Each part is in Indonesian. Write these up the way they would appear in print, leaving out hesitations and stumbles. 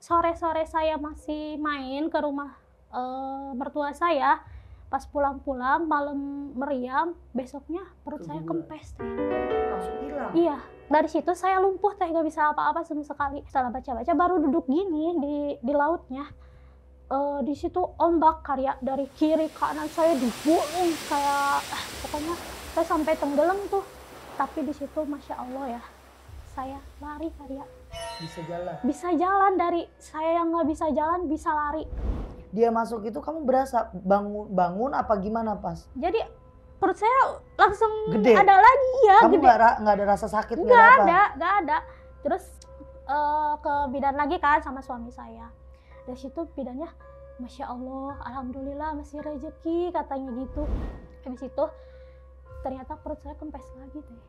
sore-sore saya masih main ke rumah mertua saya, pas pulang-pulang malam meriam, besoknya perut saya kempes teh. Langsung hilang? Iya, dari situ saya lumpuh teh, gak bisa apa-apa sama sekali. Setelah baca-baca baru duduk gini di lautnya. Di situ ombak karya dari kiri kanan saya digulung, saya pokoknya saya sampai tenggelam tuh. Tapi di situ masya Allah ya, saya lari karya. Bisa jalan? Bisa jalan, dari saya yang nggak bisa jalan bisa lari. Dia masuk itu kamu berasa bangun apa gimana pas? Jadi perut saya langsung Gede? ada lagi ya. Kamu gede. nggak ada rasa sakit? Nggak ada. Terus ke bidan lagi kan sama suami saya. Dari situ bidannya, masya Allah, alhamdulillah masih rezeki katanya gitu. Habis itu ternyata perut saya kempes lagi teh.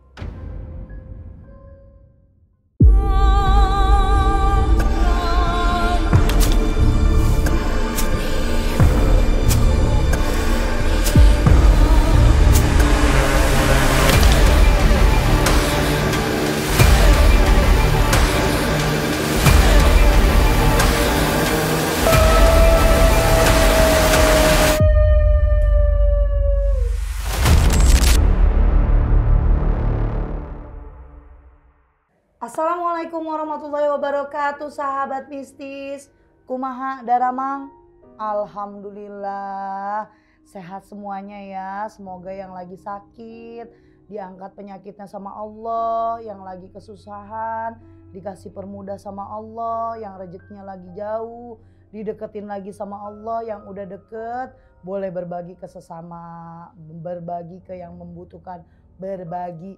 Assalamualaikum warahmatullahi wabarakatuh, sahabat mistis. Kumaha daramang? Alhamdulillah sehat semuanya ya. Semoga yang lagi sakit diangkat penyakitnya sama Allah, yang lagi kesusahan dikasih permudah sama Allah, yang rezekinya lagi jauh dideketin lagi sama Allah, yang udah deket boleh berbagi ke sesama, berbagi ke yang membutuhkan, berbagi.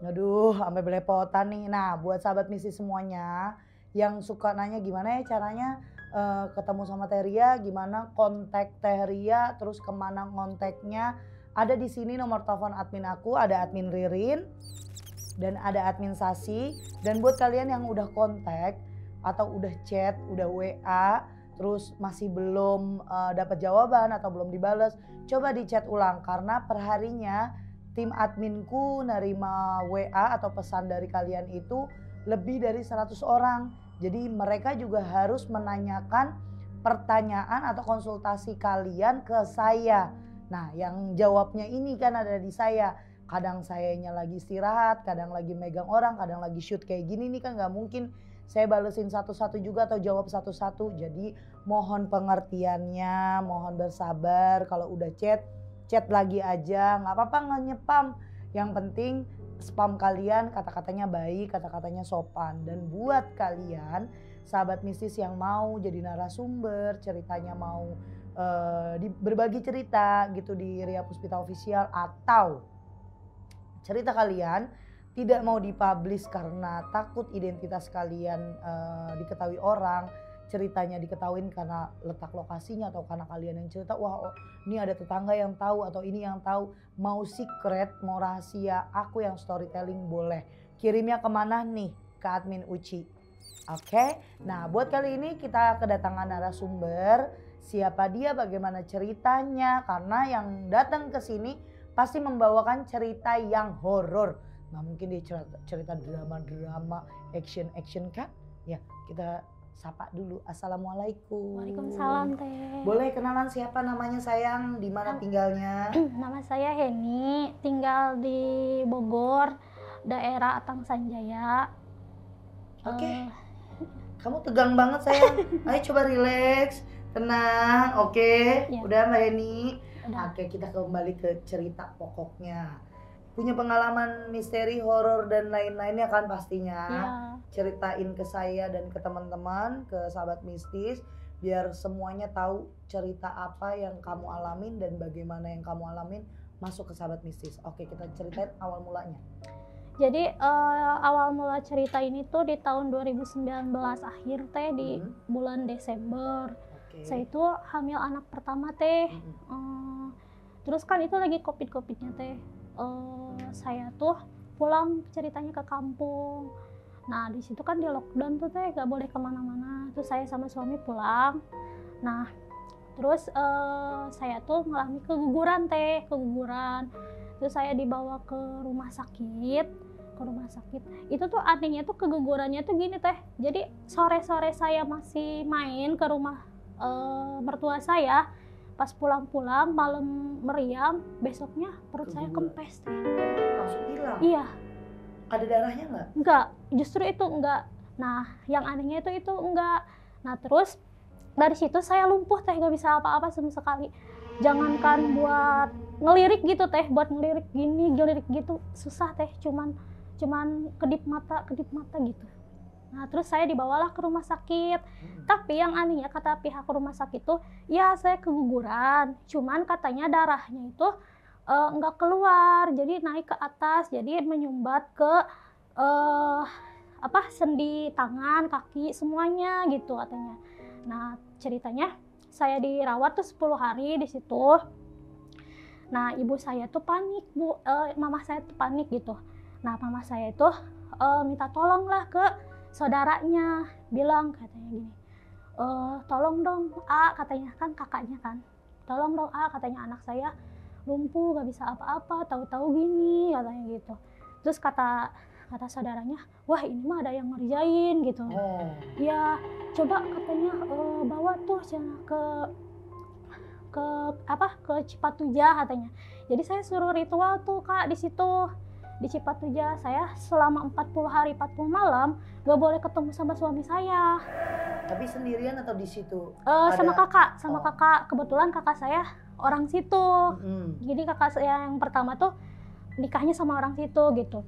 Aduh, sampai belepotan nih. Nah, buat sahabat misi semuanya yang suka nanya gimana ya caranya ketemu sama Teria, gimana kontak Teria, terus kemana ngonteknya, ada di sini nomor telepon admin aku, ada admin Ririn dan ada admin Sasi. Dan buat kalian yang udah kontak atau udah chat, udah WA, terus masih belum dapat jawaban atau belum dibales, coba di chat ulang karena perharinya tim adminku nerima WA atau pesan dari kalian itu lebih dari 100 orang. Jadi mereka juga harus menanyakan pertanyaan atau konsultasi kalian ke saya. Nah, yang jawabnya ini kan ada di saya. Kadang sayanya lagi istirahat, kadang lagi megang orang, kadang lagi shoot kayak gini nih kan gak mungkin saya balesin satu-satu juga atau jawab satu-satu. Jadi mohon pengertiannya, mohon bersabar. Kalau udah chat lagi aja, nggak apa-apa nggak nyepam. Yang penting spam kalian kata-katanya baik, kata-katanya sopan. Dan buat kalian sahabat mistis yang mau jadi narasumber, ceritanya mau berbagi cerita gitu di Ria Puspita Official, atau cerita kalian tidak mau dipublish karena takut identitas kalian diketahui orang, ceritanya diketahuin karena letak lokasinya atau karena kalian yang cerita, wah oh, ini ada tetangga yang tahu atau ini yang tahu, mau secret, mau rahasia, aku yang storytelling boleh. Kirimnya kemana nih? Ke admin Uci. Oke, nah buat kali ini kita kedatangan narasumber. Siapa dia, bagaimana ceritanya, karena yang datang ke sini pasti membawakan cerita yang horor. Nah mungkin dia cerita drama-drama, action kan? Ya kita sapa dulu. Assalamualaikum. Waalaikumsalam teh. Boleh kenalan siapa namanya sayang, di mana tinggalnya? Nama saya Heni, tinggal di Bogor, daerah Atang Sanjaya. Oke. Kamu tegang banget sayang. Ayo coba relax, tenang. Oke. Ya. Udah Mbak Heni. Udah. Oke, kita kembali ke cerita pokoknya. Punya pengalaman misteri, horor dan lain-lainnya kan pastinya. Ya. Ceritain ke saya dan ke teman-teman, ke sahabat mistis, biar semuanya tahu cerita apa yang kamu alamin dan bagaimana yang kamu alamin masuk ke sahabat mistis. Oke, kita ceritain awal mulanya. Jadi awal mula cerita ini tuh di tahun 2019 akhir teh, di bulan Desember. Oke. Saya itu hamil anak pertama teh. Terus kan itu lagi covid-covidnya teh. Saya tuh pulang ceritanya ke kampung. Nah di situ kan di lockdown tuh teh, gak boleh kemana-mana. Terus saya sama suami pulang. Nah terus saya tuh mengalami keguguran teh, keguguran. Terus saya dibawa ke rumah sakit. ke rumah sakit. Itu tuh anehnya tuh kegugurannya tuh gini teh. Jadi sore-sore saya masih main ke rumah mertua saya. Pas pulang-pulang malam meriam, besoknya perut saya kempes teh. Langsung hilang? Iya. Ada darahnya nggak? Enggak, justru itu enggak. Nah, yang anehnya itu enggak. Nah, terus dari situ saya lumpuh teh, nggak bisa apa-apa sama sekali. Jangankan buat ngelirik gitu teh, buat ngelirik gini, ngelirik gitu susah teh, cuman kedip mata gitu. Nah, terus saya dibawalah ke rumah sakit. Tapi yang anehnya kata pihak rumah sakit tuh, ya saya keguguran, cuman katanya darahnya itu nggak keluar, jadi naik ke atas, jadi menyumbat ke sendi tangan, kaki, semuanya gitu katanya. Nah, ceritanya saya dirawat tuh 10 hari di situ. Nah, ibu saya tuh panik, mama saya tuh panik gitu. Nah, mama saya itu minta tolong lah ke saudaranya, bilang katanya gini, tolong dong A, katanya kan kakaknya kan, tolong dong A, katanya anak saya lumpuh, gak bisa apa-apa, tahu-tahu gini, katanya gitu. Terus kata saudaranya, wah ini mah ada yang ngerjain gitu. Ya coba katanya bawa tuh ke Cipatujah katanya. Jadi saya suruh ritual tuh Kak di situ. Di Cipatujah saya selama 40 hari 40 malam gak boleh ketemu sama suami saya. Tapi sendirian atau di situ? Sama kakak. Kebetulan kakak saya orang situ. Jadi kakak saya yang pertama tuh nikahnya sama orang situ gitu.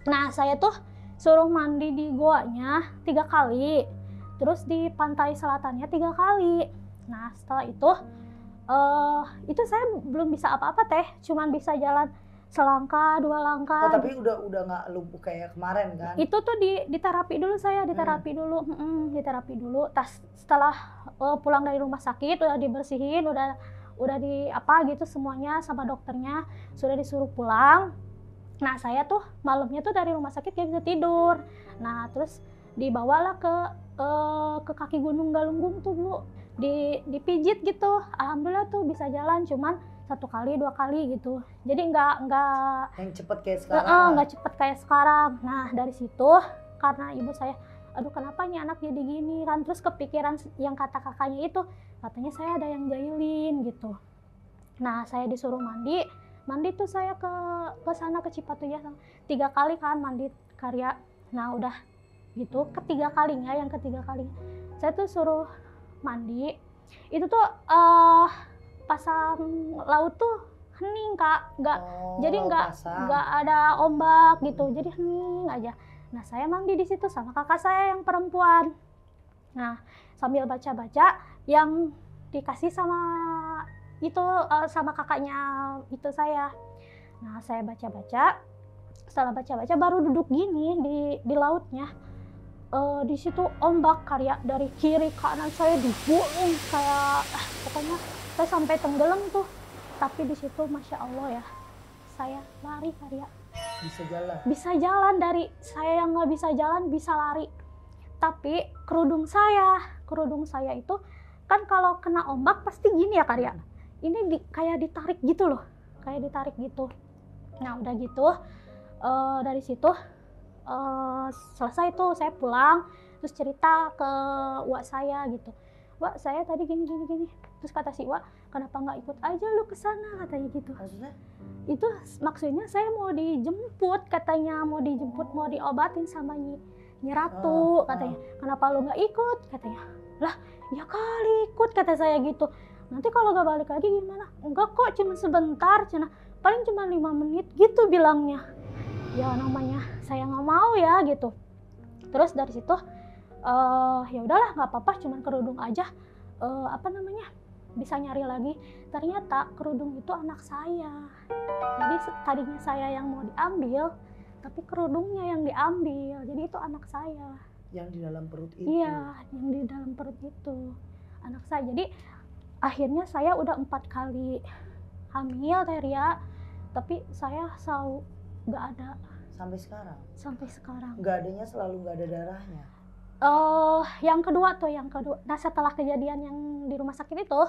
Nah, saya tuh suruh mandi di goanya 3 kali. Terus di pantai selatannya 3 kali. Nah, setelah itu saya belum bisa apa-apa teh, cuman bisa jalan selangkah 2 langkah. Oh, tapi udah nggak lumpuh kayak kemarin kan? Itu tuh diterapi dulu saya, diterapi dulu. Setelah pulang dari rumah sakit udah dibersihin, udah di apa gitu semuanya sama dokternya, sudah disuruh pulang. Nah, saya tuh malamnya tuh dari rumah sakit gak bisa tidur. Nah, terus dibawalah ke kaki Gunung Galunggung tuh Bu, dipijit gitu. Alhamdulillah tuh bisa jalan, cuman 1 kali 2 kali gitu. Jadi nggak yang cepet kayak sekarang. Nggak cepet kayak sekarang. Nah, dari situ karena ibu saya, aduh kenapa nih anak jadi gini kan, terus kepikiran yang kata kakaknya itu, katanya saya ada yang jahilin gitu. Nah, saya disuruh mandi tuh saya ke sana ke Cipatujah 3 kali kan mandi karya. Nah, udah gitu ketiga kalinya saya tuh suruh mandi itu tuh pasang laut tuh hening Kak, jadi nggak ada ombak gitu, jadi hening aja. Nah, saya mandi di situ sama kakak saya yang perempuan. Nah, sambil baca-baca yang dikasih sama sama kakaknya itu saya. Nah, saya baca-baca. Setelah baca-baca baru duduk gini di lautnya. Di situ ombak karya dari kiri kanan saya digulung kayak pokoknya saya sampai tenggelam tuh. Tapi di situ masya Allah ya, saya lari karya. Bisa jalan dari saya yang nggak bisa jalan bisa lari. Tapi kerudung saya itu kan kalau kena ombak pasti gini ya karya. Ini kayak ditarik gitu loh, Nah, udah gitu dari situ selesai tuh saya pulang, terus cerita ke Wak saya gitu. Wak, saya tadi gini. Terus kata si Wak, kenapa nggak ikut aja lu ke sana, katanya gitu. Maksudnya? Itu maksudnya saya mau dijemput, katanya mau diobatin sama Nyi Ratu, katanya. Kenapa lu nggak ikut, katanya. Lah, ya kali ikut, kata saya gitu. Nanti kalau nggak balik lagi gimana? Enggak kok, cuma sebentar, paling cuma 5 menit gitu bilangnya. Ya namanya saya nggak mau ya gitu. Terus dari situ ya udahlah nggak apa-apa, cuman kerudung aja. Bisa nyari lagi. Ternyata kerudung itu anak saya. Jadi tadinya saya yang mau diambil, tapi kerudungnya yang diambil. Jadi itu anak saya. Yang di dalam perut itu? Iya, yang di dalam perut itu anak saya. Jadi akhirnya saya udah 4 kali hamil Teria, tapi saya selalu nggak ada. Sampai sekarang. Nggak adanya selalu nggak ada darahnya? Yang kedua. Nah, setelah kejadian yang di rumah sakit itu,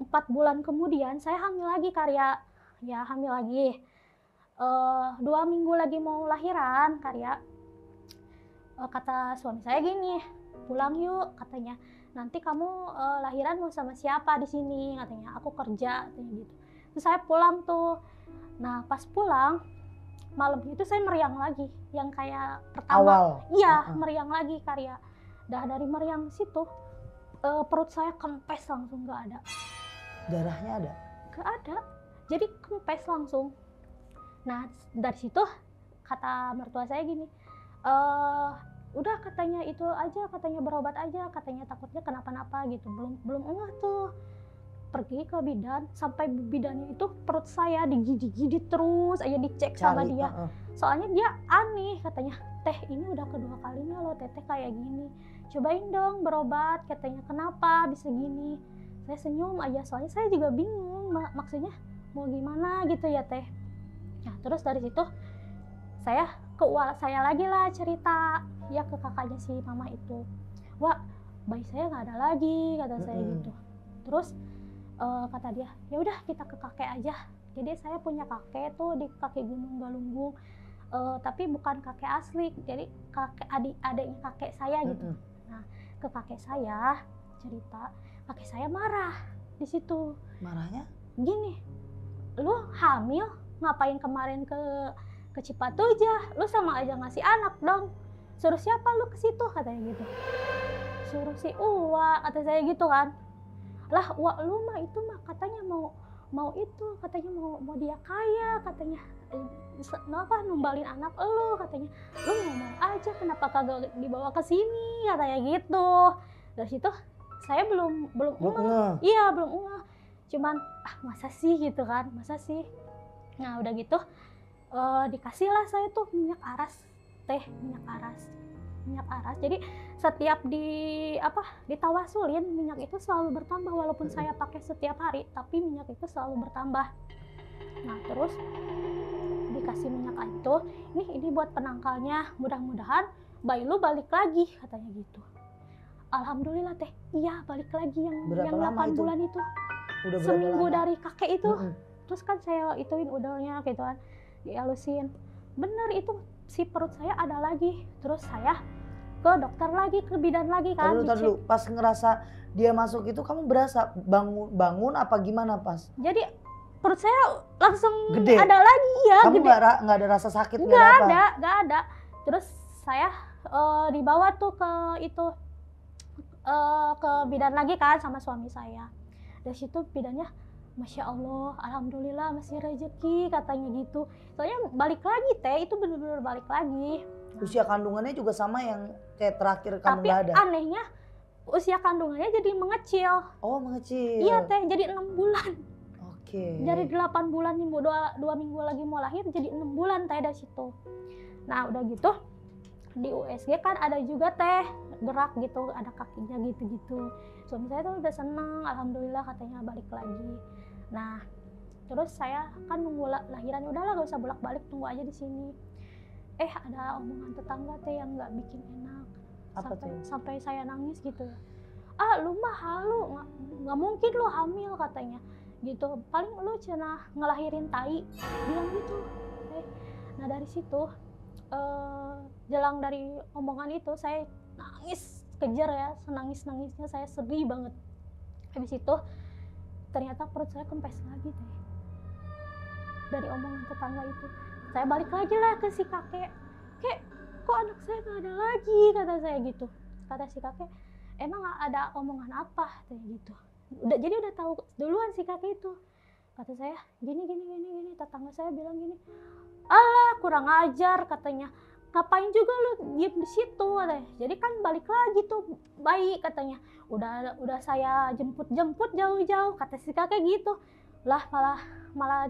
4 bulan kemudian saya hamil lagi karya. Ya, hamil lagi. 2 minggu lagi mau lahiran Karya, kata suami saya gini, pulang yuk katanya, nanti kamu lahiran mau sama siapa di sini katanya, aku kerja katanya gitu. Terus saya pulang tuh. Nah pas pulang malamnya itu saya meriang lagi yang kayak pertama. Awal. Iya, meriang lagi Karya. Dah dari meriang situ perut saya kempes langsung, nggak ada. Darahnya ada? Nggak ada. Jadi kempes langsung. Nah dari situ kata mertua saya gini, udah katanya itu aja, katanya berobat aja, katanya takutnya kenapa-napa gitu. Belum enggak tuh. Pergi ke bidan, sampai bidannya itu perut saya digigit-gigit terus aja dicek sama dia. Soalnya dia aneh katanya, teh ini udah kedua kalinya loh teteh kayak gini, cobain dong berobat katanya, kenapa bisa gini. Saya senyum aja, soalnya saya juga bingung maksudnya mau gimana gitu ya teh. Nah terus dari situ saya saya lagi lah cerita ya ke kakaknya si mama itu, wah bayi saya nggak ada lagi kata saya gitu. Terus kata dia, ya udah kita ke kakek aja. Jadi saya punya kakek tuh di kaki Gunung Galunggung, tapi bukan kakek asli, jadi kakek adiknya kakek saya gitu. Nah ke kakek saya cerita, kakek saya marah di situ. Marahnya? Gini, lu hamil ngapain kemarin ke Cipatujah, lu sama aja ngasih anak dong. Suruh siapa lu ke situ katanya gitu. Suruh si Uwa kata saya gitu kan. Lah Uwa lu mah itu mah katanya mau itu, katanya mau dia kaya katanya, kenapa numbalin anak lu katanya, lu ngomong aja kenapa kagak dibawa ke sini katanya gitu. Dari situ saya belum iya belum ngeh, cuman masa sih gitu kan, masa sih. Nah udah gitu dikasih lah saya tuh minyak aras, minyak aras. Jadi setiap ditawasulin minyak itu selalu bertambah, walaupun saya pakai setiap hari tapi minyak itu selalu bertambah. Nah terus dikasih minyak itu, ini buat penangkalnya, mudah-mudahan bayi lu balik lagi katanya gitu. Alhamdulillah teh, iya balik lagi yang 8 bulan itu. Udah seminggu dari kakek itu. Terus kan saya ituin udahnya gitu kan, dihalusin. Bener itu si perut saya ada lagi. Terus saya ke dokter lagi, ke bidan lagi kan. Dulu pas ngerasa dia masuk itu kamu berasa bangun apa gimana pas? Jadi perut saya langsung gede. Ada lagi ya. Kamu nggak ada rasa sakit? Nggak ada. Terus saya dibawa tuh ke itu ke bidan lagi kan sama suami saya. Dari situ bidannya, Masya Allah, Alhamdulillah masih rezeki katanya gitu. Soalnya balik lagi teh, itu bener-bener balik lagi. Usia kandungannya juga sama yang kayak terakhir kamu nggak ada? Tapi anehnya usia kandungannya jadi mengecil. Oh mengecil? Iya teh, jadi 6 bulan. Oke. Dari 8 bulan nih, 2 minggu lagi mau lahir, jadi 6 bulan teh dari situ. Nah udah gitu, di USG kan ada juga teh gerak gitu, ada kakinya gitu-gitu. Suami saya tuh udah seneng, Alhamdulillah katanya balik lagi. Nah terus saya kan nunggu lahiran, udahlah gak usah bolak-balik, tunggu aja di sini. Ada omongan tetangga teh yang nggak bikin enak. Sampai saya nangis gitu ya. Lu mah halu, nggak mungkin lu hamil katanya gitu, paling lu cenah ngelahirin tai, bilang gitu. Nah dari situ jelang dari omongan itu saya nangis kejer ya, senangis-nangisnya saya sedih banget. Habis itu ternyata perut saya kempes lagi teh. Dari omongan tetangga itu, saya balik lagi lah ke si kakek. Kek, kok anak saya nggak ada lagi kata saya gitu. Kata si kakek, emang ada omongan apa kayak gitu. Jadi udah tahu duluan si kakek itu. Kata saya gini, tetangga saya bilang gini, alah kurang ajar katanya, ngapain juga lu diem di situ katanya. Jadi kan balik lagi tuh bayi katanya, udah saya jemput jauh-jauh kata si kakek gitu. Lah malah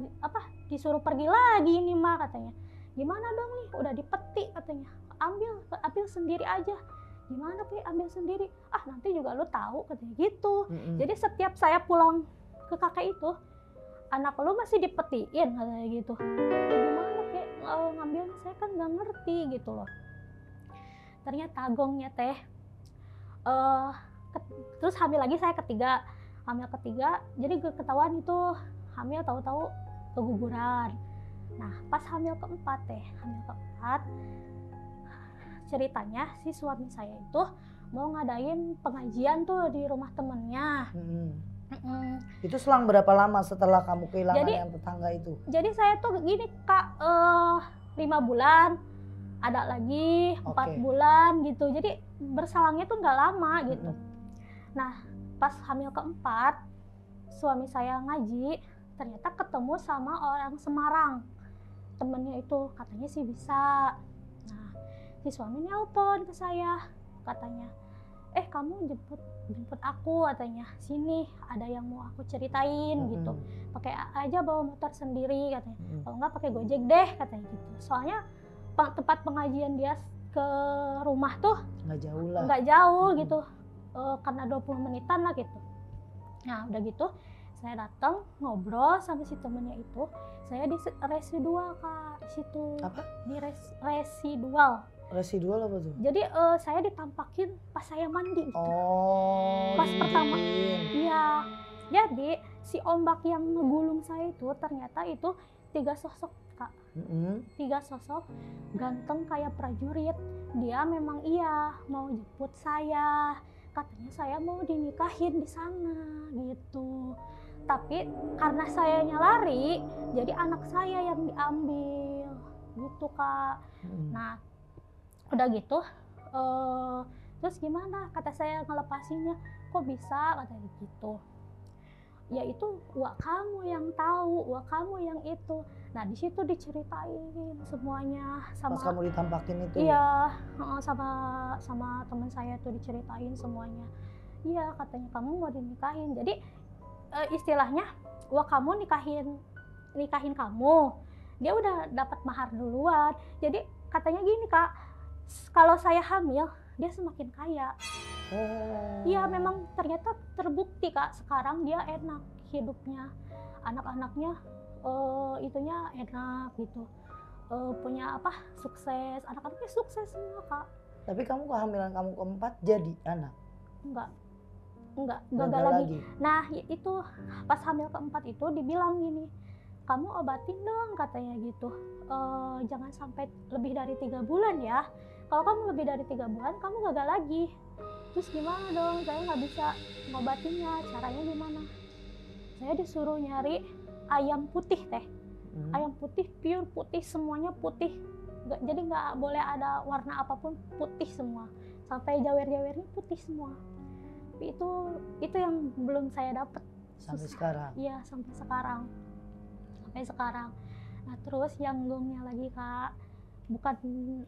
disuruh pergi lagi ini mah katanya. Gimana dong nih, udah dipetik katanya, ambil sendiri aja. Gimana ambil sendiri, nanti juga lu tahu katanya gitu. Jadi setiap saya pulang ke kakek itu, anak lu masih dipetiin katanya gitu. Gimana ngambilnya, saya kan nggak ngerti gitu loh. Ternyata gongnya teh terus hamil lagi saya ketiga, jadi ketahuan itu hamil, tahu-tahu keguguran. Nah pas hamil keempat ceritanya si suami saya itu mau ngadain pengajian tuh di rumah temennya. Itu selang berapa lama setelah kamu kehilangan Jadi- yang tetangga itu? Jadi saya tuh gini Kak, 5 bulan, ada lagi 4 Oke. bulan gitu. Jadi berselangnya tuh nggak lama gitu. Nah pas hamil keempat, suami saya ngaji, ternyata ketemu sama orang Semarang. Temennya itu katanya sih bisa. Nah si suami nelpon ke saya, katanya, kamu jemput aku, katanya, sini ada yang mau aku ceritain gitu. Pakai aja bawa motor sendiri, katanya. Kalau nggak pakai Gojek deh, katanya gitu. Soalnya tempat pengajian dia ke rumah tuh Nggak jauh lah. nggak jauh gitu, karena 20 menitan lah gitu. Nah udah gitu saya datang ngobrol sama si temennya itu. Saya di residual Kak, di situ. Apa? Di residual. Residual apa tuh? Jadi saya ditampakin pas saya mandi gitu. Oh, Pas pertama. diinjekin. Iya. Jadi si ombak yang ngegulung saya itu ternyata itu 3 sosok Kak. 3 sosok ganteng kayak prajurit. Dia memang iya mau jemput saya. Katanya saya mau dinikahin di sana gitu. Tapi karena sayanya lari, jadi anak saya yang diambil gitu Kak. Nah udah gitu, terus gimana? Kata saya ngelepasinnya, kok bisa? Katanya gitu. Ya itu wak kamu yang tahu, wak kamu yang itu. Nah di situ diceritain semuanya sama. Pas kamu ditampakin itu? Iya, sama teman saya tuh diceritain semuanya. Iya katanya kamu mau dinikahin. Jadi istilahnya wak kamu nikahin kamu. Dia udah dapat mahar duluan. Jadi katanya gini Kak, kalau saya hamil dia semakin kaya. Iya memang ternyata terbukti Kak, sekarang dia enak hidupnya, anak-anaknya itunya enak gitu, punya apa, sukses, anak-anaknya sukses semua Kak. Tapi kamu kehamilan kamu keempat jadi anak? Enggak Gagal gagal lagi. lagi. Nah itu pas hamil keempat itu dibilang gini, kamu obatin dong katanya gitu, jangan sampai lebih dari 3 bulan ya. Kalau kamu lebih dari 3 bulan kamu gagal lagi. Terus gimana dong, saya nggak bisa ngobatinnya, caranya gimana? Saya disuruh nyari ayam putih teh. Ayam putih, pure putih, semuanya putih. Jadi nggak boleh ada warna apapun, putih semua. Sampai jawer-jawernya putih semua. Tapi itu yang belum saya dapat. Sampai sekarang? Iya, sampai sekarang. Nah terus yang gongnya lagi Kak, bukan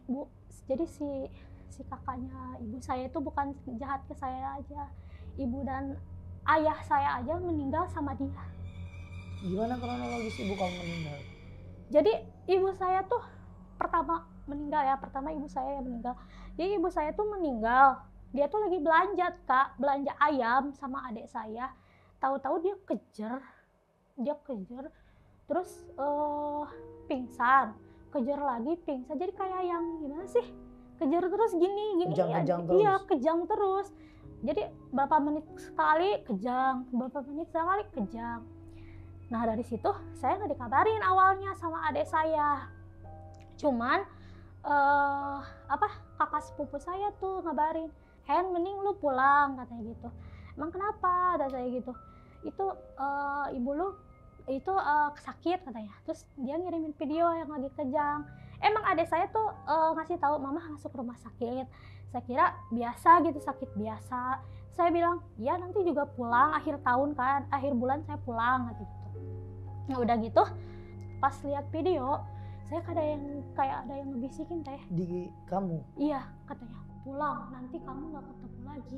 Bu, jadi si kakaknya ibu saya itu bukan jahat ke saya aja, ibu dan ayah saya aja meninggal sama dia. Gimana kronologis ibu kamu meninggal? Jadi ibu saya tuh pertama ibu saya yang meninggal. Jadi ibu saya tuh meninggal, dia tuh lagi belanja Kak, belanja ayam sama adik saya. Tahu-tahu dia kejar, terus pingsan, kejar lagi pingsan. Jadi kayak yang gimana sih? Kejar terus gini Kejang terus. Iya, kejang terus. Jadi berapa menit sekali kejang. Nah dari situ saya nggak dikabarin awalnya sama adik saya. Cuman kakak sepupu saya tuh ngabarin, Hen mending lu pulang katanya gitu. Emang kenapa? Kata saya gitu. Itu ibu lu itu sakit katanya. Terus dia ngirimin video yang lagi kejang. Emang adik saya tuh ngasih tahu mama masuk rumah sakit. Saya kira biasa gitu, sakit biasa. Saya bilang, ya nanti juga pulang akhir tahun kan, akhir bulan saya pulang gitu. Nah udah gitu, pas lihat video, saya kayak ada yang ngebisikin teh. Di kamu? Iya katanya, pulang nanti kamu nggak ketemu lagi.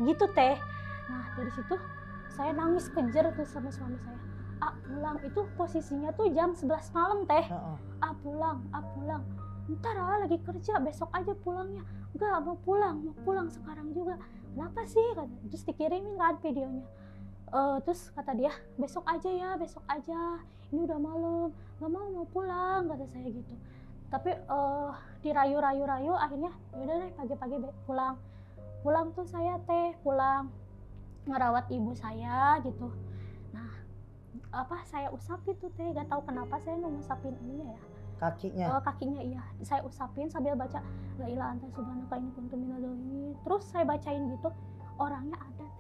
Gitu teh. Nah dari situ saya nangis kejer tuh sama suami saya. Pulang, itu posisinya tuh jam 11 malam teh. Pulang. Ntar lagi kerja, besok aja pulangnya. Enggak, mau pulang sekarang juga. Kenapa sih? Terus dikirimin kan videonya. Terus kata dia, besok aja. Ini udah malam, nggak mau pulang, kata saya gitu. Tapi dirayu akhirnya udah deh pagi-pagi pulang. Pulang tuh saya pulang ngerawat ibu saya gitu. Nah saya usapin tuh teh, gak tahu kenapa saya ngusapin ininya ya. Kakinya. Kakinya iya, saya usapin sambil baca la ilaha anta subhanaka inni kuntu minadz dzalimin. Terus saya bacain gitu, orangnya ada teh.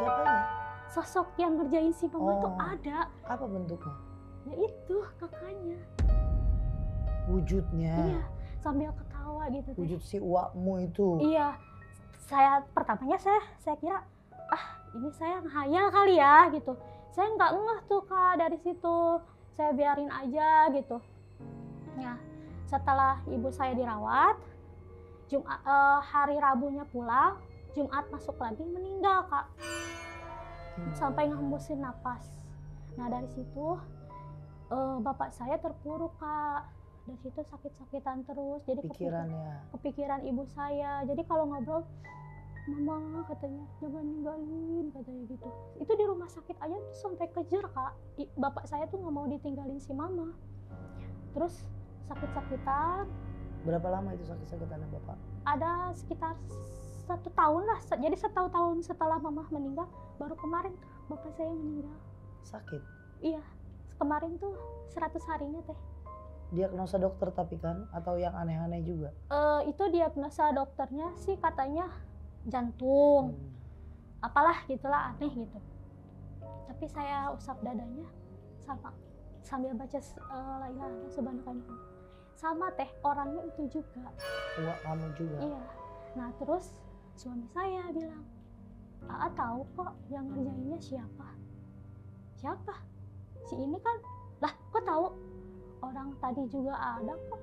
Siapanya? Sosok yang ngerjain si mama tuh Oh. ada. Apa bentuknya? Ya itu kakaknya. Wujudnya. Iya, sambil ketawa gitu teh. Wujud si uakmu itu. Iya, pertamanya saya kira ini saya ngehayal kali ya gitu. Saya nggak ngeh tuh Kak dari situ. Saya biarin aja gitu. Ya, setelah ibu saya dirawat, hari Rabunya pulang, Jumat masuk lagi meninggal Kak. Sampai ngembusin napas. Nah dari situ bapak saya terpuruk Kak. Dari situ sakit-sakitan terus. Jadi kepikiran ibu saya. Jadi kalau ngobrol, mama katanya jangan ninggalin katanya gitu. Itu di rumah sakit aja tuh sampai kejer Kak. Bapak saya tuh nggak mau ditinggalin si mama. Terus sakit-sakitan. Berapa lama itu sakit-sakitannya bapak? Ada sekitar 1 tahun lah. Jadi 1 tahun setelah mama meninggal, baru kemarin tuh bapak saya meninggal. Sakit? Iya, kemarin tuh 100 harinya teh. Diagnosa dokter tapi kan? Atau yang aneh-aneh juga? Itu diagnosa dokternya sih katanya jantung. Apalah gitulah aneh gitu. Tapi saya usap dadanya sambil baca la ilaha illallah subhanaka. Sama teh orangnya itu juga. Tua kamu juga? Iya. Nah terus suami saya bilang, Aa tahu kok yang ngerjainnya siapa? Siapa? Si ini kan, lah kok tahu? Orang tadi juga ada kok.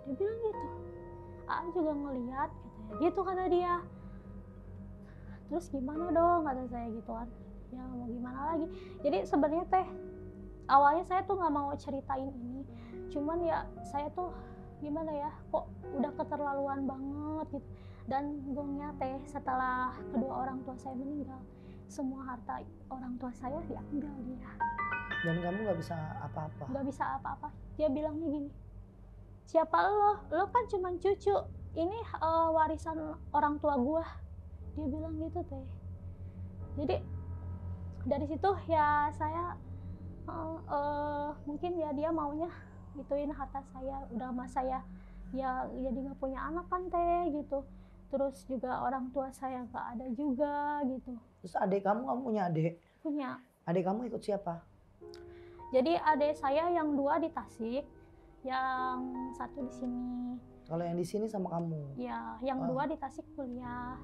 Dia bilang gitu. Aa juga ngeliat katanya. Gitu kata dia. Terus gimana dong kata saya gituan. Ya mau gimana lagi. Jadi sebenarnya teh awalnya saya tuh nggak mau ceritain ini. Cuman ya saya tuh gimana ya, kok udah keterlaluan banget gitu. Dan gongnya teh setelah kedua orang tua saya meninggal, semua harta orang tua saya diambil dia. Dan kamu nggak bisa apa-apa? Nggak bisa apa-apa. Dia bilangnya gini, siapa lo? Lo kan cuma cucu. Ini warisan orang tua gua. Dia bilang gitu teh. Jadi dari situ ya saya mungkin ya dia maunya gituin harta saya. Udah mas saya ya jadi nggak punya anak kan teh gitu. Terus juga orang tua saya nggak ada juga gitu. Terus adik kamu punya adik? Punya. Adik kamu ikut siapa? Jadi adik saya yang 2 di Tasik, yang 1 di sini. Kalau yang di sini sama kamu? Ya, yang 2 di Tasik kuliah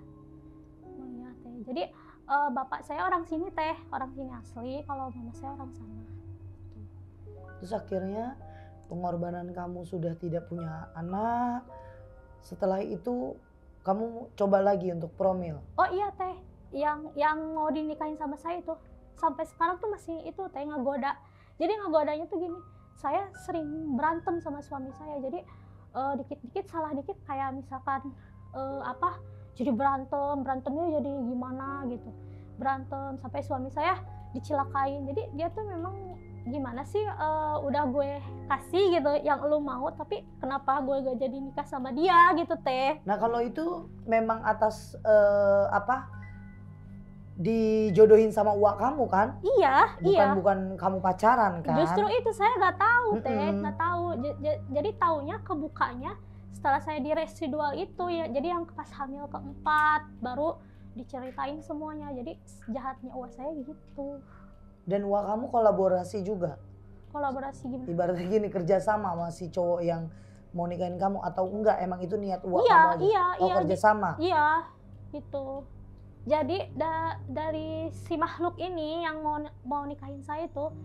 teh. Jadi bapak saya orang sini teh, orang sini asli. Kalau mama saya orang sana. Terus akhirnya pengorbanan kamu sudah tidak punya anak. Setelah itu kamu coba lagi untuk promil? Oh iya teh, yang mau dinikahin sama saya itu sampai sekarang tuh masih itu teh ngegoda. Jadi ngegodanya tuh gini, saya sering berantem sama suami saya. Jadi dikit-dikit salah dikit kayak misalkan jadi berantemnya jadi gimana gitu. Berantem sampai suami saya dicilakain. Jadi dia tuh memang gimana sih, udah gue kasih gitu yang lu mau, tapi kenapa gue gak jadi nikah sama dia gitu teh. Nah kalau itu memang atas dijodohin sama uak kamu kan? Iya, bukan kamu pacaran kan? Justru itu saya nggak tahu teh, nggak tahu. Jadi taunya kebukanya setelah saya di residual itu ya. Jadi yang pas hamil keempat baru diceritain semuanya. Jadi jahatnya uak saya gitu. Dan uak kamu kolaborasi juga? Kolaborasi gimana? Ibaratnya gini, kerjasama sama si cowok yang mau nikahin kamu atau enggak? Emang itu niat uak kamu aja? Iya, kerjasama? Iya, gitu. Jadi dari si makhluk ini yang mau nikahin saya tuh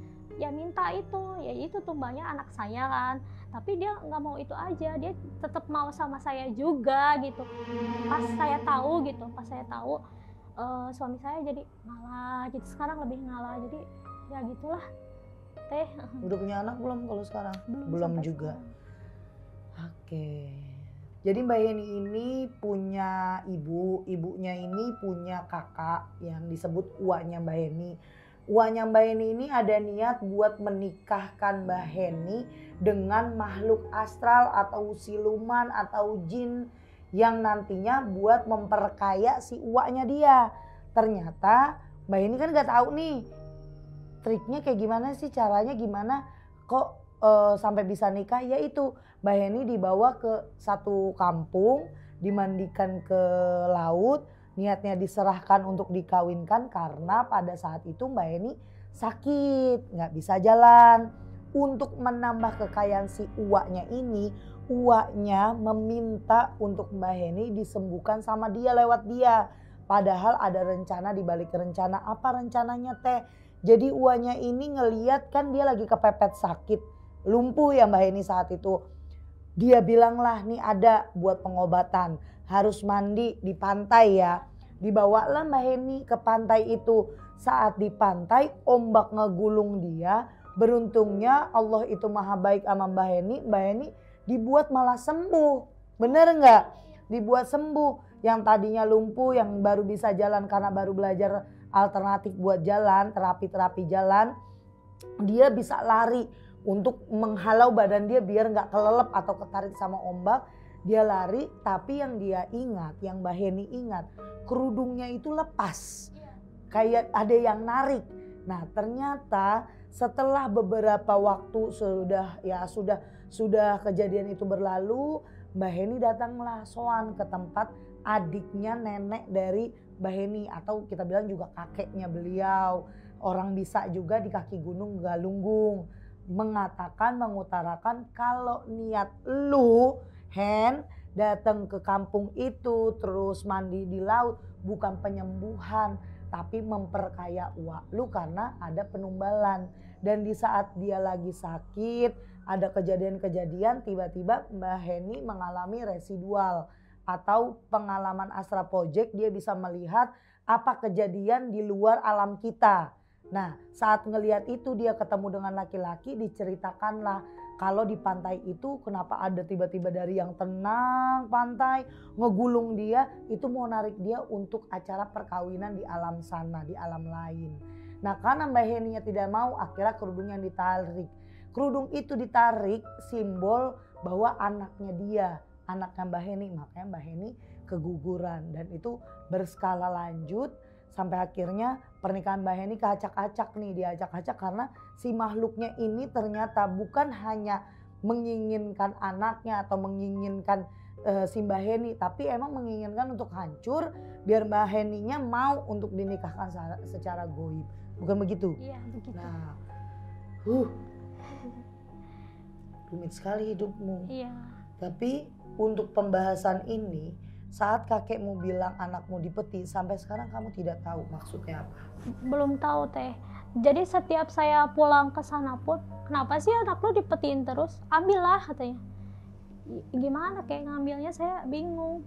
ya minta itu, ya itu tumbangnya anak saya kan. Tapi dia nggak mau itu aja, dia tetap mau sama saya juga gitu. Pas saya tahu suami saya jadi ngalah, jadi sekarang lebih ngalah. Jadi ya gitulah teh. Udah punya anak belum kalau sekarang? Belum juga. Oke. Jadi Mbak Heni ini punya ibunya ini punya kakak yang disebut uaknya Mbak Heni. Uaknya Mbak Heni ini ada niat buat menikahkan Mbak Heni dengan makhluk astral atau siluman atau jin yang nantinya buat memperkaya si uaknya dia. Ternyata Mbak Heni kan gak tahu nih triknya kayak gimana sih, caranya gimana kok sampai bisa nikah? Yaitu Mbak Heni dibawa ke satu kampung, dimandikan ke laut, niatnya diserahkan untuk dikawinkan karena pada saat itu Mbak Heni sakit, nggak bisa jalan. Untuk menambah kekayaan si uaknya ini, uaknya meminta untuk Mbak Heni disembuhkan sama dia lewat dia. Padahal ada rencana di balik rencana. Apa rencananya teh? Jadi uaknya ini ngeliat kan dia lagi kepepet sakit, lumpuh ya Mbak Heni saat itu. Dia bilang lah nih ada buat pengobatan, harus mandi di pantai ya. Dibawalah Mbak Heni ke pantai itu. Saat di pantai ombak ngegulung dia. Beruntungnya Allah itu maha baik sama Mbak Heni. Mbak Heni dibuat malah sembuh. Bener nggak? Dibuat sembuh. Yang tadinya lumpuh, yang baru bisa jalan karena baru belajar alternatif buat jalan, terapi-terapi jalan. Dia bisa lari untuk menghalau badan dia biar nggak kelelep atau ketarik sama ombak. Dia lari, tapi yang dia ingat, yang Mbak Heni ingat, kerudungnya itu lepas. Kayak ada yang narik. Nah ternyata setelah beberapa waktu sudah kejadian itu berlalu, Mbak Heni datanglah soan ke tempat adiknya nenek dari Mbak Heni atau kita bilang juga kakeknya beliau. Orang bisa juga di kaki gunung Galunggung mengutarakan kalau niat lu Hen datang ke kampung itu terus mandi di laut bukan penyembuhan tapi memperkaya uak lu karena ada penumbalan. Dan di saat dia lagi sakit, ada kejadian-kejadian tiba-tiba Mbak Heni mengalami residual atau pengalaman astral project, dia bisa melihat apa kejadian di luar alam kita. Nah saat ngelihat itu dia ketemu dengan laki-laki, diceritakanlah kalau di pantai itu kenapa ada tiba-tiba dari yang tenang pantai ngegulung dia itu mau narik dia untuk acara perkawinan di alam sana, di alam lain. Nah karena Mbak Heninya tidak mau akhirnya kerudungnya ditarik. Kerudung itu ditarik simbol bahwa anaknya dia, anaknya Mbak Heni. Makanya Mbak Heni keguguran dan itu berskala lanjut. Sampai akhirnya pernikahan Mbak Heni keacak-acak nih, diacak-acak karena si makhluknya ini ternyata bukan hanya menginginkan anaknya atau menginginkan si Mbak Heni, tapi emang menginginkan untuk hancur biar Mbak Heninya mau untuk dinikahkan secara goib. Bukan begitu? Iya begitu. Nah, rumit sekali hidupmu. Iya. Tapi untuk pembahasan ini, saat kakekmu bilang anakmu dipeti, sampai sekarang kamu tidak tahu maksudnya apa? Belum tahu teh. Jadi setiap saya pulang ke sana pun, kenapa sih anak lu dipetiin terus? Ambillah katanya. Gimana kayak ngambilnya saya bingung.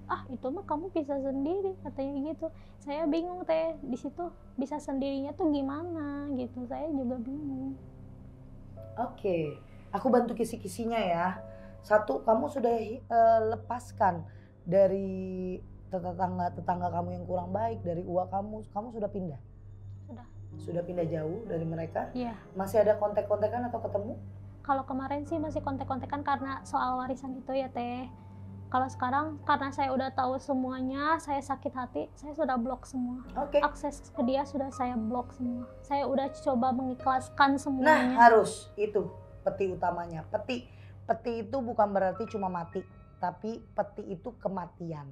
Ah itu mah kamu bisa sendiri katanya gitu. Saya bingung teh di situ bisa sendirinya tuh gimana gitu. Saya juga bingung. Oke, aku bantu kisi-kisinya ya. Satu, kamu sudah lepaskan dari tetangga kamu yang kurang baik, dari uak kamu sudah pindah? Sudah. Sudah pindah jauh dari mereka? Iya. Masih ada kontak-kontakan atau ketemu? Kalau kemarin sih masih kontak-kontakan karena soal warisan itu ya teh. Kalau sekarang karena saya udah tahu semuanya, saya sakit hati, saya sudah blok semua. Oke. Akses ke dia sudah saya blok semua. Saya udah coba mengikhlaskan Nah semuanya. harus itu peti utamanya. Peti itu bukan berarti cuma mati, tapi peti itu kematian.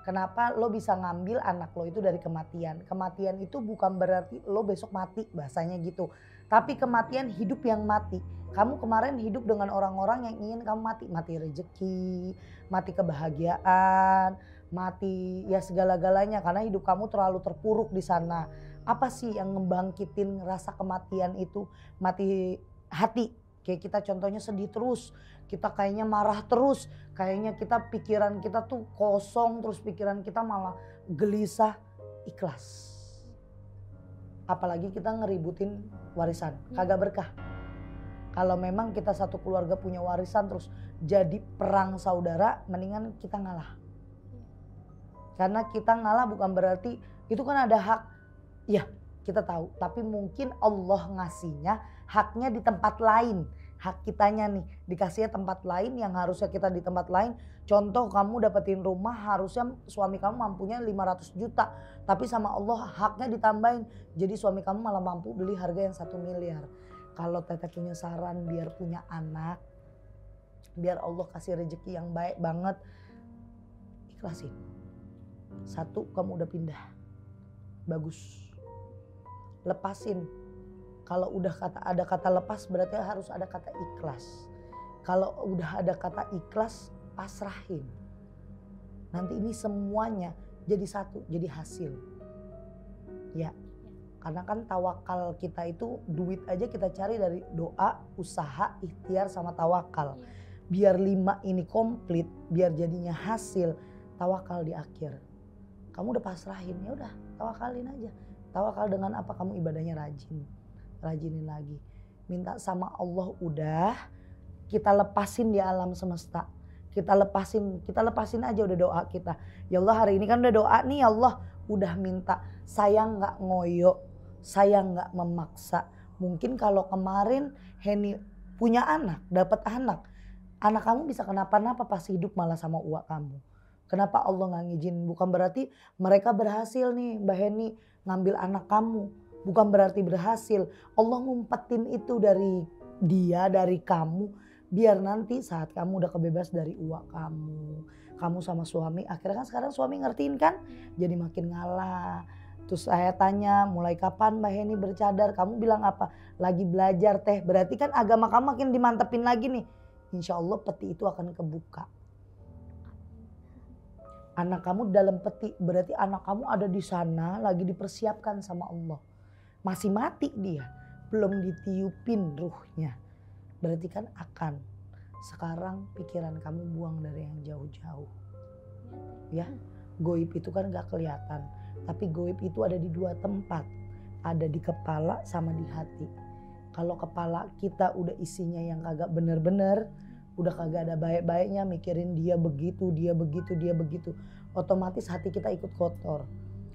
Kenapa lo bisa ngambil anak lo itu dari kematian? Kematian itu bukan berarti lo besok mati, bahasanya gitu. Tapi kematian hidup yang mati. Kamu kemarin hidup dengan orang-orang yang ingin kamu mati. Mati rezeki, mati kebahagiaan, mati ya segala-galanya. Karena hidup kamu terlalu terpuruk di sana. Apa sih yang ngebangkitin rasa kematian itu? Mati hati. Kayak kita contohnya sedih terus. Kita kayaknya marah terus. Kayaknya kita pikiran kita tuh kosong. Terus pikiran kita malah gelisah. Ikhlas. Apalagi kita ngeributin warisan. Kagak berkah. Kalau memang kita satu keluarga punya warisan terus jadi perang saudara, mendingan kita ngalah. Karena kita ngalah bukan berarti itu kan ada hak. Ya kita tahu, tapi mungkin Allah ngasihnya haknya di tempat lain. hak kitanya nih, dikasihnya tempat lain yang harusnya kita di tempat lain. Contoh kamu dapetin rumah harusnya suami kamu mampunya 500 juta. Tapi sama Allah haknya ditambahin. Jadi suami kamu malah mampu beli harga yang 1 miliar. Kalau teteh punya saran biar punya anak, biar Allah kasih rezeki yang baik banget, ikhlasin. Satu, kamu udah pindah. Bagus. Lepasin. Kalau udah ada kata lepas berarti harus ada kata ikhlas. Kalau udah ada kata ikhlas, pasrahin. Nanti ini semuanya jadi satu, jadi hasil. Ya, karena kan tawakal kita itu duit aja kita cari dari doa, usaha, ikhtiar sama tawakal. Biar 5 ini komplit, biar jadinya hasil, tawakal di akhir. Kamu udah pasrahin, ya udah tawakalin aja. Tawakal dengan apa? Kamu ibadahnya rajin. Rajinin lagi. Minta sama Allah udah, kita lepasin di alam semesta. Kita lepasin aja udah doa kita. Ya Allah hari ini kan udah doa nih ya Allah. Udah minta, saya gak ngoyo, saya gak memaksa. Mungkin kalau kemarin Heni punya anak, dapat anak kamu bisa kenapa-napa pas hidup malah sama uak kamu. Kenapa Allah gak ngizinin? Bukan berarti mereka berhasil nih Mbak Heni ngambil anak kamu. Bukan berarti berhasil. Allah ngumpetin itu dari dia, dari kamu. Biar nanti saat kamu udah kebebas dari uak kamu. Kamu sama suami. Akhirnya kan sekarang suami ngertiin kan. Jadi makin ngalah. Terus saya tanya mulai kapan Mbak Heni bercadar. Kamu bilang apa? Lagi belajar teh. Berarti kan agama kamu makin dimantepin lagi nih. Insya Allah peti itu akan kebuka. Anak kamu dalam peti. Berarti anak kamu ada di sana lagi dipersiapkan sama Allah. Masih mati dia, belum ditiupin ruhnya. Berarti kan akan. Sekarang pikiran kamu buang dari yang jauh-jauh. Ya, goib itu kan gak kelihatan. Tapi goib itu ada di 2 tempat. Ada di kepala sama di hati. Kalau kepala kita udah isinya yang kagak bener-bener, udah kagak ada baik-baiknya, mikirin dia begitu, dia begitu, dia begitu. Otomatis hati kita ikut kotor.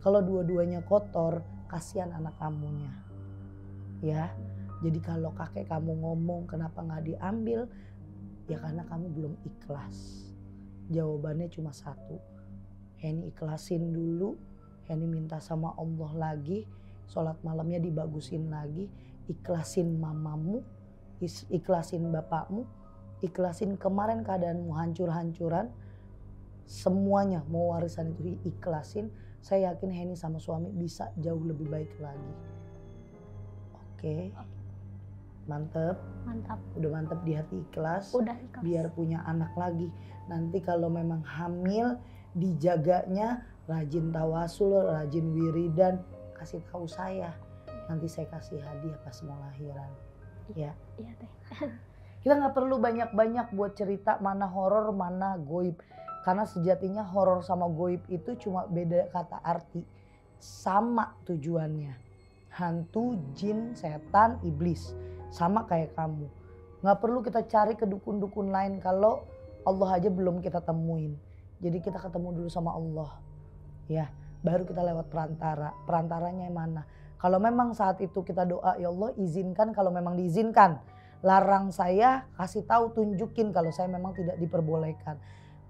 Kalau dua-duanya kotor, kasihan anak kamunya. Ya, jadi kalau kakek kamu ngomong kenapa gak diambil, ya karena kamu belum ikhlas. Jawabannya cuma satu. Heni ikhlasin dulu, Heni minta sama Allah lagi, sholat malamnya dibagusin lagi, ikhlasin mamamu, ikhlasin bapakmu, ikhlasin kemarin keadaanmu hancur-hancuran, semuanya mau warisan itu ikhlasin. Saya yakin Heni sama suami bisa jauh lebih baik lagi. Oke. Mantep. Mantap. Udah mantep di hati ikhlas. Udah ikhlas. Biar punya anak lagi. Nanti kalau memang hamil dijaganya rajin tawasul, rajin wiridan. Kasih tahu saya. Nanti saya kasih hadiah pas mau lahiran. Ya. Iya teh. Kita nggak perlu banyak-banyak buat cerita mana horor mana goib. Karena sejatinya horor sama goib itu cuma beda kata arti. Sama tujuannya. Hantu, jin, setan, iblis. Sama kayak kamu. Gak perlu kita cari ke dukun-dukun lain kalau Allah aja belum kita temuin. Jadi kita ketemu dulu sama Allah. Ya, baru kita lewat perantara. Perantaranya yang mana? Kalau memang saat itu kita doa, ya Allah izinkan kalau memang diizinkan. Larang saya, kasih tahu, tunjukin kalau saya memang tidak diperbolehkan.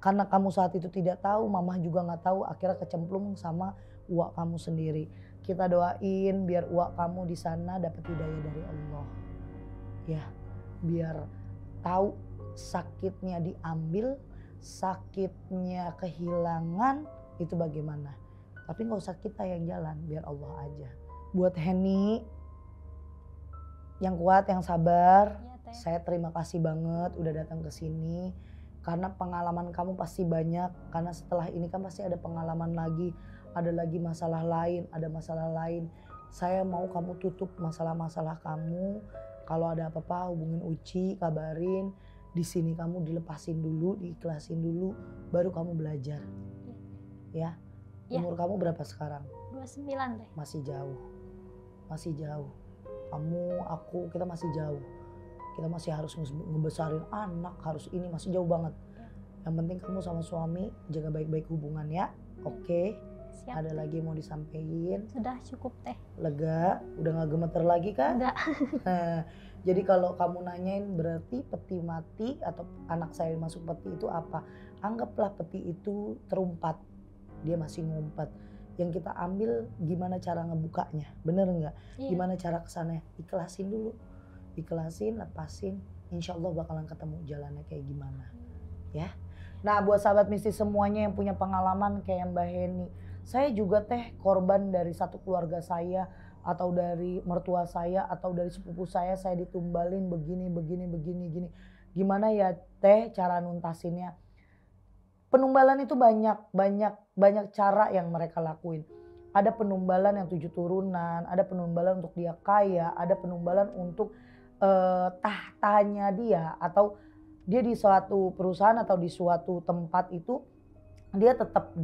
Karena kamu saat itu tidak tahu, mama juga gak tahu, akhirnya kecemplung sama uak kamu sendiri. Kita doain biar uak kamu di sana dapat hidayah dari Allah. Ya, biar tahu sakitnya diambil, sakitnya kehilangan itu bagaimana. Tapi gak usah kita yang jalan, biar Allah aja. Buat Heni, yang kuat, yang sabar, ya, saya terima kasih banget udah datang ke sini. Karena pengalaman kamu pasti banyak, karena setelah ini kan pasti ada pengalaman lagi, ada lagi masalah lain, ada masalah lain. Saya mau kamu tutup masalah-masalah kamu. Kalau ada apa-apa hubungin Uci, kabarin. Di sini kamu dilepasin dulu, diikhlasin dulu, baru kamu belajar. Ya. Umur kamu berapa sekarang? 29 deh. Masih jauh. Masih jauh. Kamu, aku, kita masih jauh. Kita masih harus ngebesarin anak, harus ini, masih jauh banget. Yang penting kamu sama suami jaga baik-baik hubungan ya. Oke. Siap. Ada lagi yang mau disampaikan? Sudah cukup teh. Lega? Udah gak gemeter lagi kan? Enggak. Jadi kalau kamu nanyain berarti peti mati atau anak saya masuk peti itu apa? Anggaplah peti itu terumpat, dia masih ngumpet. Yang kita ambil gimana cara ngebukanya, bener nggak? Iya. Gimana cara kesannya? Ikhlasin dulu, ikhlasin, lepasin. Insya Allah bakalan ketemu jalannya kayak gimana, ya. Nah buat sahabat mistis semuanya yang punya pengalaman kayak Mbak Heni, saya juga teh korban dari satu keluarga saya atau dari mertua saya atau dari sepupu saya ditumbalin begini. Gimana ya teh cara nuntasinnya? Penumbalan itu banyak cara yang mereka lakuin. Ada penumbalan yang 7 turunan, ada penumbalan untuk dia kaya, ada penumbalan untuk tahtanya dia, atau dia di suatu perusahaan atau di suatu tempat itu dia tetap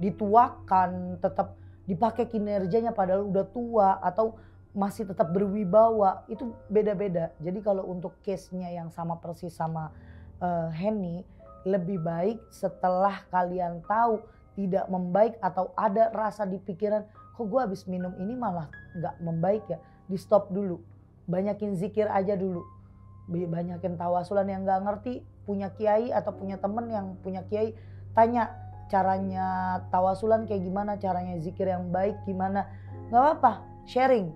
dituakan, tetap dipakai kinerjanya padahal udah tua, atau masih tetap berwibawa, itu beda-beda. Jadi kalau untuk case-nya yang sama persis sama Heni, lebih baik setelah kalian tahu tidak membaik atau ada rasa di pikiran, kok gue habis minum ini malah nggak membaik ya, di stop dulu. Banyakin zikir aja dulu, banyakin tawasulan. Yang nggak ngerti punya kiai atau punya temen yang punya kiai, tanya caranya tawasulan kayak gimana, caranya zikir yang baik gimana. Nggak apa-apa, sharing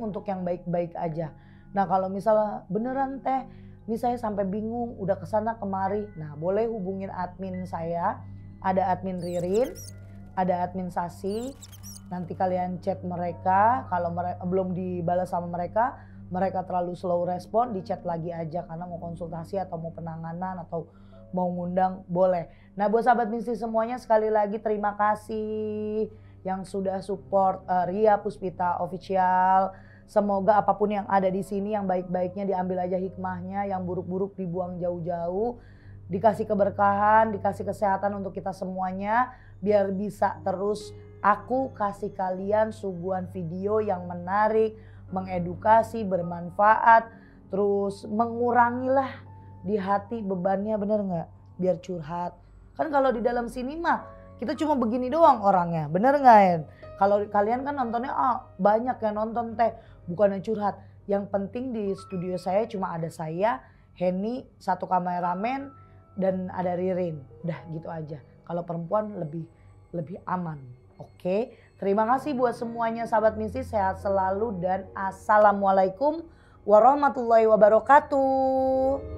untuk yang baik-baik aja. Nah kalau misalnya beneran teh, ini saya sampai bingung udah kesana kemari, nah boleh hubungin admin saya, ada admin Ririn, ada admin Sasi. Nanti kalian chat mereka, kalau belum dibalas sama mereka terlalu slow respon, di chat lagi aja karena mau konsultasi atau mau penanganan atau mau ngundang, boleh. Nah buat sahabat mistis semuanya, sekali lagi terima kasih yang sudah support Ria Puspita Official. Semoga apapun yang ada di sini, yang baik-baiknya diambil aja hikmahnya, yang buruk-buruk dibuang jauh-jauh. Dikasih keberkahan, dikasih kesehatan untuk kita semuanya, biar bisa terus aku kasih kalian suguhan video yang menarik, mengedukasi, bermanfaat, terus mengurangilah di hati bebannya, bener nggak? Biar curhat. Kan kalau di dalam sini mah kita cuma begini doang orangnya, bener nggak ya? Kalau kalian kan nontonnya banyak yang nonton teh, bukannya curhat. Yang penting di studio saya cuma ada saya, Heni, satu kameramen, dan ada Ririn. Udah gitu aja. Kalau perempuan lebih aman. Oke, terima kasih buat semuanya sahabat mistis, sehat selalu dan assalamualaikum warahmatullahi wabarakatuh.